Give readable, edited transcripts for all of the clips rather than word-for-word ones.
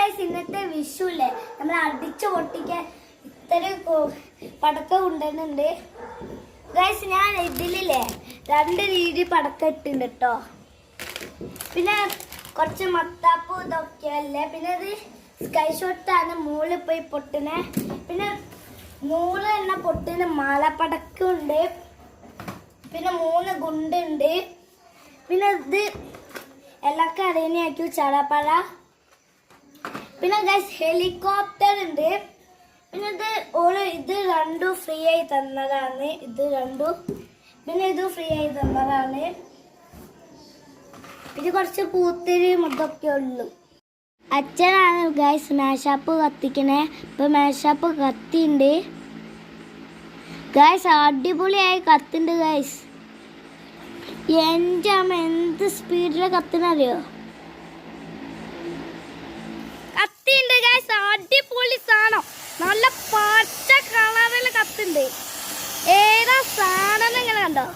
Guys ഇന്നത്തെ വിഷുല്ലേ നമ്മൾ അടിച്ചു പൊട്ടിക്കാൻ ഇത്ര പടക്കം കൊണ്ടുവരുന്നുണ്ട് ഗൈസ്. ഞാൻ ഇതിലില്ലേ 2 രീതി പടക്കം ഇട്ടുണ്ട് കേട്ടോ. പിന്നെ കുറച്ച് മത്താപ്പ് ഇതൊക്കെ അല്ലേ. പിന്നെ ഇത് സ്കൈ ഷോട്ടാണ് മുകളിൽ പോയി പൊട്ടുന്നേ. പിന്നെ 100 എണ്ണ പൊട്ടുന്ന മാലപ്പടക്കം ഉണ്ട്. പിന്നെ 3 ഗുണ്ടുണ്ട്. പിന്നെ ഇത് എല്ലാവർക്കും അറിയാനായിരിക്കും ചടപ്പഴ. പിന്നെ ഗൈസ് ഹെലികോപ്റ്റർ ഉണ്ട്. പിന്നെ ഇത് 2 ഫ്രീ ആയി തന്നതാണ്. ഇത് 2 പിന്നെ ഇത് ഫ്രീ ആയി തന്നതാണ്. പിന്നെ കുറച്ച് പൂത്തിരി ഇതൊക്കെ ഉള്ളു. അച്ഛനാണ് ഗൈസ് മേശാപ്പ് കത്തിക്കണേ. ഇപ്പൊ മേശാപ്പ് കത്തിണ്ട് ഗൈസ്. അടിപൊളിയായി കത്തുണ്ട് ഗൈസ്. എൻ്റെ അമ്മ എന്ത് സ്പീഡില് കത്തുന്നറിയോ. കത്തിണ്ട് ഗൈസ്. അടിപൊളി സാധനം. നല്ല പച്ച കളറിൽ കത്തുണ്ട്. ഏതാ സാധനം ഇങ്ങനെ കണ്ടോ.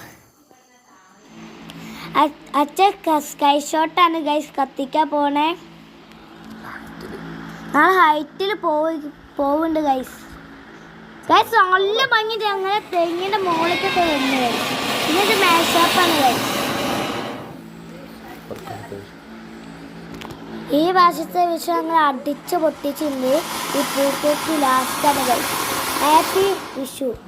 അച്ഛൻ സ്കൈ ഷോട്ടാണ് ഗൈസ് കത്തിക്കാൻ പോണേ. നാളെ ഹൈറ്റിൽ പോവുന്നുണ്ട് ഗൈസ്. ഗൈസ് നല്ല ഭംഗി. അങ്ങനെ തെങ്ങിന്റെ മുകളിലേക്കൊക്കെ വരുന്നത്. പിന്നെ ഇത് മേശാപ്പാണ് ഗൈസ്. ഈ വർഷത്തെ വിഷു അങ്ങനെ അടിച്ചു പൊട്ടിച്ചിട്ടുണ്ട്. ഈ പൂക്കോട്ട് ലാസ്റ്റാണ് ഗൈസ്. ഹാപ്പി വിഷു.